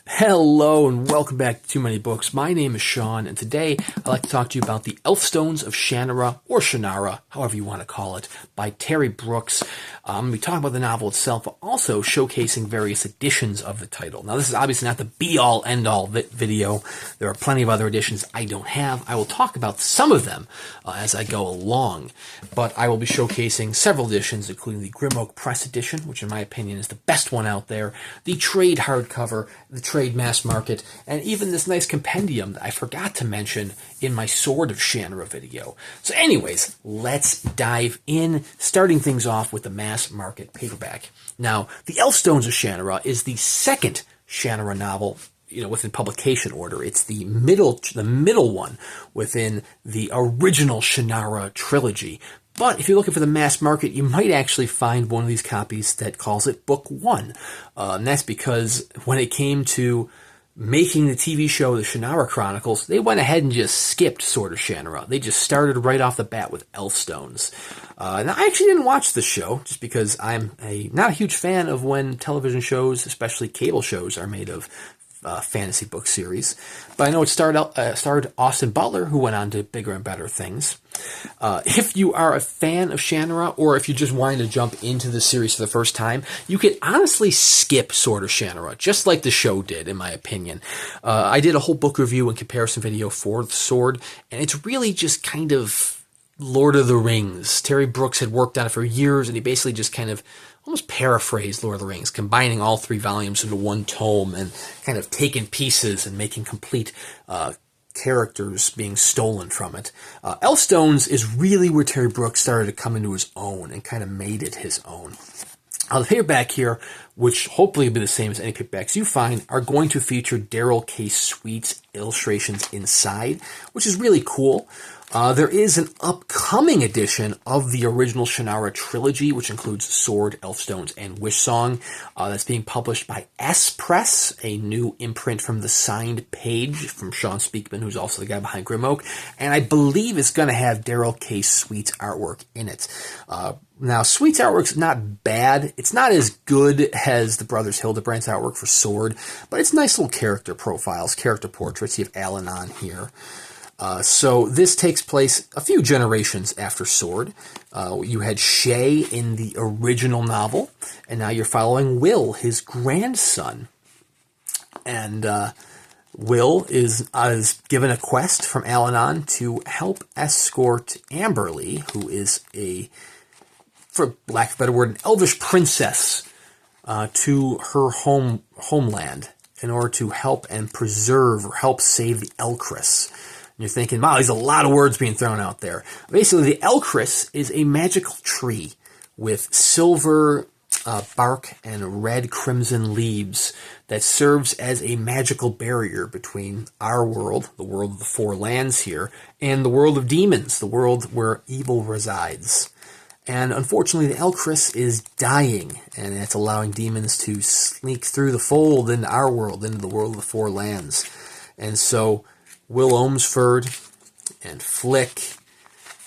Hello and welcome back to Too Many Books. My name is Sean, and today I'd like to talk to you about the Elfstones of Shannara, or Shannara, however you want to call it, by Terry Brooks. I'm going to be talking about the novel itself, but also showcasing various editions of the title. Now, this is obviously not the be-all, end-all video. There are plenty of other editions I don't have. I will talk about some of them as I go along, but I will be showcasing several editions, including the Grim Oak Press edition, which in my opinion is the best one out there, the trade hardcover, the trade mass market, and even this nice compendium that I forgot to mention in my Sword of Shannara video. So anyways, let's dive in, starting things off with the mass market paperback. Now, the Elfstones of Shannara is the second Shannara novel, within publication order. It's the middle one within the original Shannara trilogy. But if you're looking for the mass market, you might actually find one of these copies that calls it Book 1. And that's because when it came to making the TV show The Shannara Chronicles, they went ahead and just skipped Sword of Shannara. They just started right off the bat with Elfstones. Now, I actually didn't watch the show, just because I'm not a huge fan of when television shows, especially cable shows, are made of fantasy book series. But I know it starred Austin Butler, who went on to bigger and better things. If you are a fan of Shannara, or if you just wanted to jump into the series for the first time, you could honestly skip Sword of Shannara, just like the show did, in my opinion. I did a whole book review and comparison video for the Sword, and it's really just kind of Lord of the Rings. Terry Brooks had worked on it for years, and he basically just kind of almost paraphrased Lord of the Rings, combining all three volumes into one tome and kind of taking pieces and making complete characters being stolen from it. Elfstones is really where Terry Brooks started to come into his own and kind of made it his own. The paperback here, which hopefully will be the same as any paperbacks you find, are going to feature Darrell K Sweet's illustrations inside, which is really cool. There is an upcoming edition of the original Shannara trilogy, which includes Sword, Elfstones, and Wishsong. That's being published by S Press, a new imprint from the signed page from Sean Speakman, who's also the guy behind Grim Oak. And I believe it's going to have Darrell K Sweet's artwork in it. Now, Sweet's artwork's not bad. It's not as good as the Brothers Hildebrandt's artwork for Sword, but it's nice little character profiles, character portraits. You have Al-Anon here. So this takes place a few generations after Sword. You had Shay in the original novel, and now you're following Will, his grandson. And Will is given a quest from Al-Anon to help escort Amberly, who is for lack of a better word, an elvish princess, to her homeland in order to help and preserve or help save the Elcris. You're thinking, wow, there's a lot of words being thrown out there. Basically, the Elcris is a magical tree with silver bark and red crimson leaves that serves as a magical barrier between our world, the world of the Four Lands here, and the world of demons, the world where evil resides. And unfortunately, the Elcris is dying, and it's allowing demons to sneak through the fold into our world, into the world of the Four Lands. And so Will Ohmsford and Flick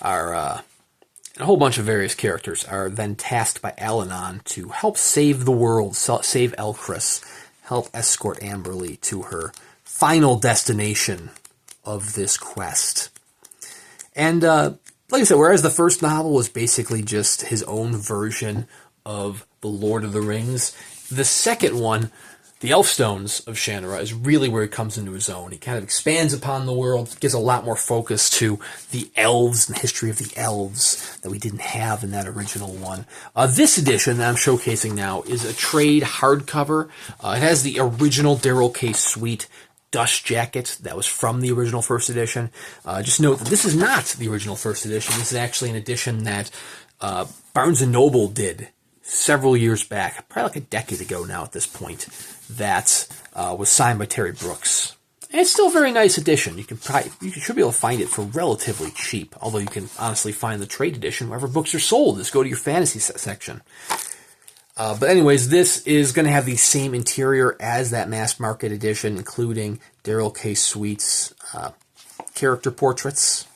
and a whole bunch of various characters are then tasked by Al-Anon to help save the world, save Elcris, help escort Amberly to her final destination of this quest. And like I said, whereas the first novel was basically just his own version of The Lord of the Rings, the second one, The Elfstones of Shannara, is really where he comes into his own. He kind of expands upon the world, gives a lot more focus to the elves and the history of the elves that we didn't have in that original one. This edition that I'm showcasing now is a trade hardcover. It has the original Darrell K Sweet dust jacket that was from the original first edition. Just note that this is not the original first edition. This is actually an edition that Barnes & Noble did several years back, probably like a decade ago now at this point, that was signed by Terry Brooks. And it's still a very nice edition. You should be able to find it for relatively cheap, although you can honestly find the trade edition wherever books are sold. Just go to your fantasy section. But anyways, this is going to have the same interior as that mass market edition, including Darrell K Sweet's character portraits,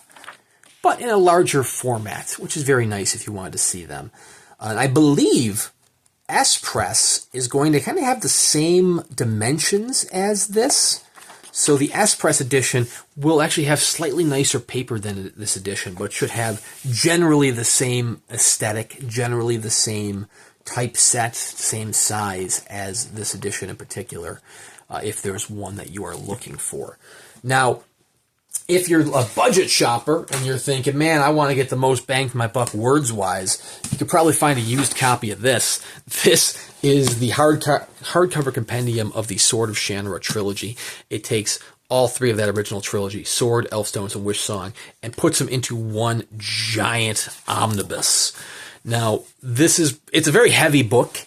but in a larger format, which is very nice if you wanted to see them. And I believe S Press is going to kind of have the same dimensions as this. So the S Press edition will actually have slightly nicer paper than this edition, but should have generally the same aesthetic, generally the same typeset, same size as this edition in particular, if there's one that you are looking for. Now, if you're a budget shopper and you're thinking, man, I want to get the most bang for my buck words-wise, you could probably find a used copy of this. This is the hardcover compendium of the Sword of Shannara trilogy. It takes all three of that original trilogy, Sword, Elfstones, and Wishsong, and puts them into one giant omnibus. Now, it's a very heavy book.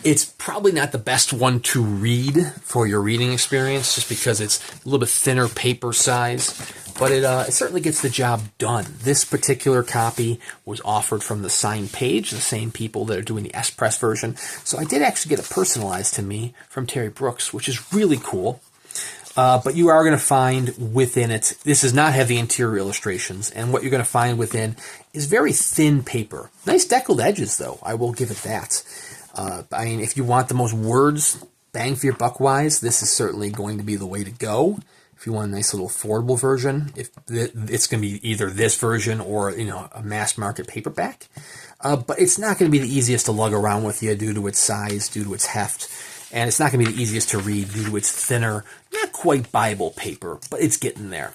It's probably not the best one to read for your reading experience, just because it's a little bit thinner paper size, but it certainly gets the job done. This particular copy was offered from the signed page, the same people that are doing the S Press version. So I did actually get it personalized to me from Terry Brooks, which is really cool. But you are going to find within it, this is not heavy interior illustrations, and what you're going to find within is very thin paper. Nice deckled edges, though, I will give it that. I mean, if you want the most words, bang for your buck wise, this is certainly going to be the way to go. If you want a nice little affordable version, it's going to be either this version or, a mass market paperback. But it's not going to be the easiest to lug around with you due to its size, due to its heft. And it's not going to be the easiest to read due to its thinner, not quite Bible paper, but it's getting there.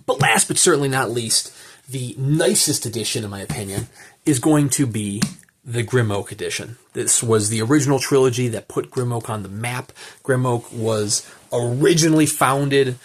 But last but certainly not least, the nicest edition, in my opinion, is going to be the Grim-Oak edition. This was the original trilogy that put Grim-Oak on the map. Grim-Oak was originally founded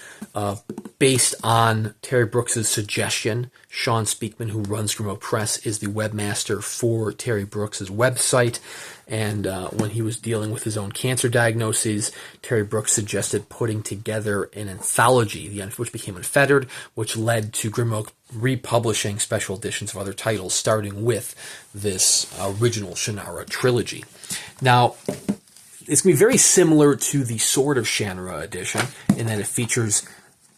based on Terry Brooks's suggestion. Sean Speakman, who runs Grim-Oak Press, is the webmaster for Terry Brooks's website. And when he was dealing with his own cancer diagnoses, Terry Brooks suggested putting together an anthology, which became Unfettered, which led to Grim-Oak republishing special editions of other titles, starting with this original Shannara trilogy. Now, it's going to be very similar to the Sword of Shannara edition in that it features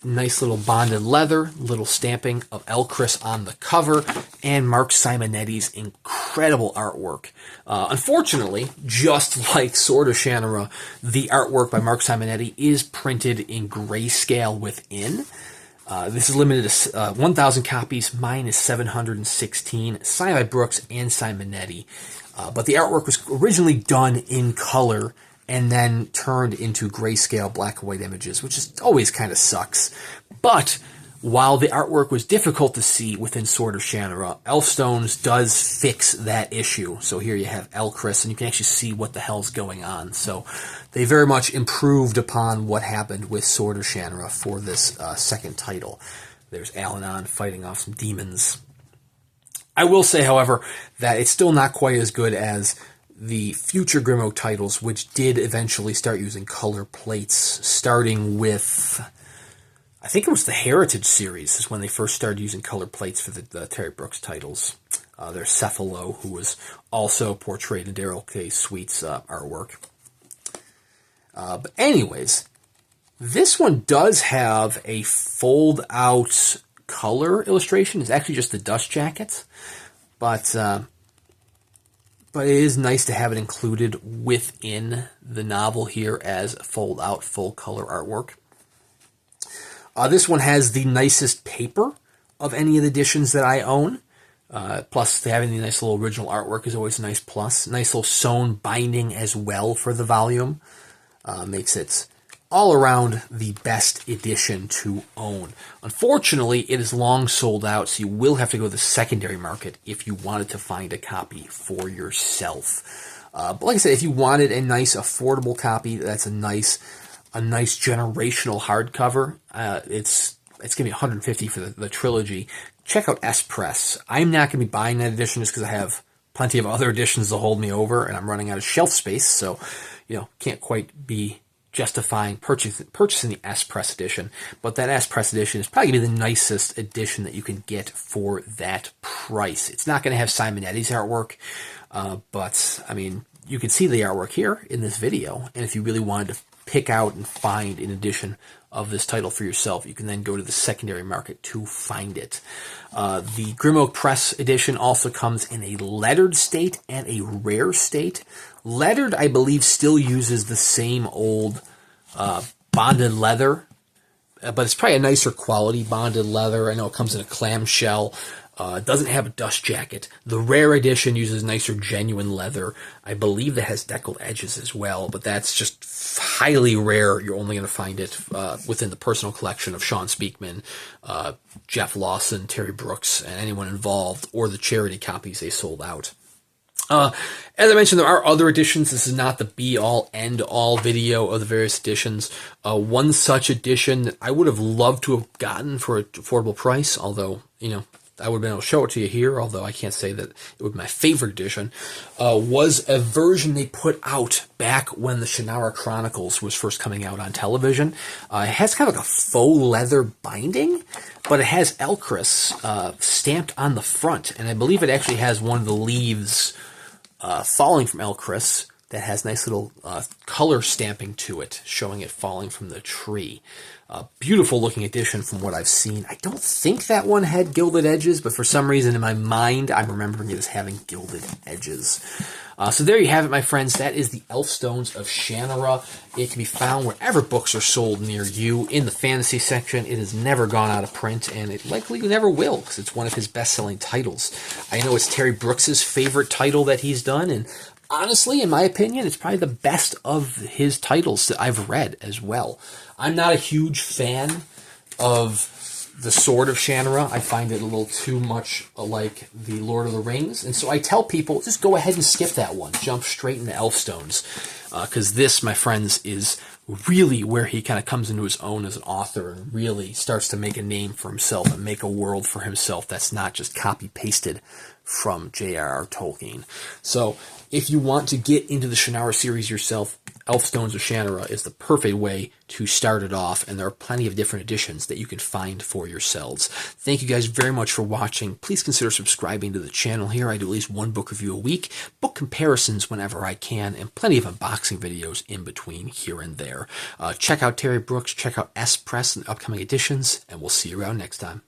nice little bonded leather, little stamping of Elchris on the cover, and Marc Simonetti's incredible artwork. Unfortunately, just like Sword of Shannara, the artwork by Marc Simonetti is printed in grayscale within. This is limited to 1,000 copies. Mine is 716, signed by Brooks and Simonetti. But the artwork was originally done in color and then turned into grayscale black and white images, which is always kind of sucks. But while the artwork was difficult to see within Sword of Shannara, Elfstones does fix that issue. So here you have Elchris, and you can actually see what the hell's going on. So they very much improved upon what happened with Sword of Shannara for this second title. There's Al-Anon fighting off some demons. I will say, however, that it's still not quite as good as the future Grim-Oak titles, which did eventually start using color plates, starting with, I think it was the Heritage series is when they first started using color plates for the Terry Brooks titles. There's Cephalo, who was also portrayed in Darrell K Sweet's artwork. But anyways, this one does have a fold-out color illustration. It's actually just the dust jacket, but it is nice to have it included within the novel here as fold-out full-color artwork. This one has the nicest paper of any of the editions that I own. Plus, having the nice little original artwork is always a nice plus. Nice little sewn binding as well for the volume. Makes it all around the best edition to own. Unfortunately, it is long sold out, so you will have to go to the secondary market if you wanted to find a copy for yourself. But like I said, if you wanted a nice affordable copy, that's a nice generational hardcover. It's going to be $150 for the trilogy. Check out S Press. I'm not going to be buying that edition just because I have plenty of other editions to hold me over, and I'm running out of shelf space, so can't quite be justifying purchasing the S Press edition. But that S Press edition is probably going to be the nicest edition that you can get for that price. It's not going to have Simonetti's artwork, but I mean, you can see the artwork here in this video, and if you really wanted to pick out and find an edition of this title for yourself, you can then go to the secondary market to find it. The Grim Oak Press edition also comes in a lettered state and a rare state. Lettered, I believe, still uses the same old bonded leather, but it's probably a nicer quality bonded leather. I know it comes in a clamshell. It doesn't have a dust jacket. The rare edition uses nicer genuine leather. I believe that has deckled edges as well, but that's just highly rare. You're only going to find it within the personal collection of Sean Speakman, Jeff Lawson, Terry Brooks, and anyone involved, or the charity copies they sold out. As I mentioned, there are other editions. This is not the be-all, end-all video of the various editions. One such edition that I would have loved to have gotten for an affordable price, although, I would have been able to show it to you here, although I can't say that it would be my favorite edition, was a version they put out back when the Shannara Chronicles was first coming out on television. It has kind of like a faux leather binding, but it has Elchris stamped on the front, and I believe it actually has one of the leaves falling from Elchris that has nice little color stamping to it, showing it falling from the tree. Beautiful looking edition from what I've seen. I don't think that one had gilded edges, but for some reason in my mind, I'm remembering it as having gilded edges. So there you have it, my friends. That is the Elfstones of Shannara. It can be found wherever books are sold near you. In the fantasy section, it has never gone out of print, and it likely never will, because it's one of his best-selling titles. I know it's Terry Brooks' favorite title that he's done, and honestly, in my opinion, it's probably the best of his titles that I've read as well. I'm not a huge fan of the Sword of Shannara. I find it a little too much like the Lord of the Rings. And so I tell people, just go ahead and skip that one. Jump straight into Elfstones. Because this, my friends, is really where he kind of comes into his own as an author and really starts to make a name for himself and make a world for himself that's not just copy-pasted from J.R.R. Tolkien. So if you want to get into the Shannara series yourself, Elfstones of Shannara is the perfect way to start it off, and there are plenty of different editions that you can find for yourselves. Thank you guys very much for watching. Please consider subscribing to the channel here. I do at least one book review a week, book comparisons whenever I can, and plenty of unboxing videos in between here and there. Check out Terry Brooks, check out S Press and upcoming editions, and we'll see you around next time.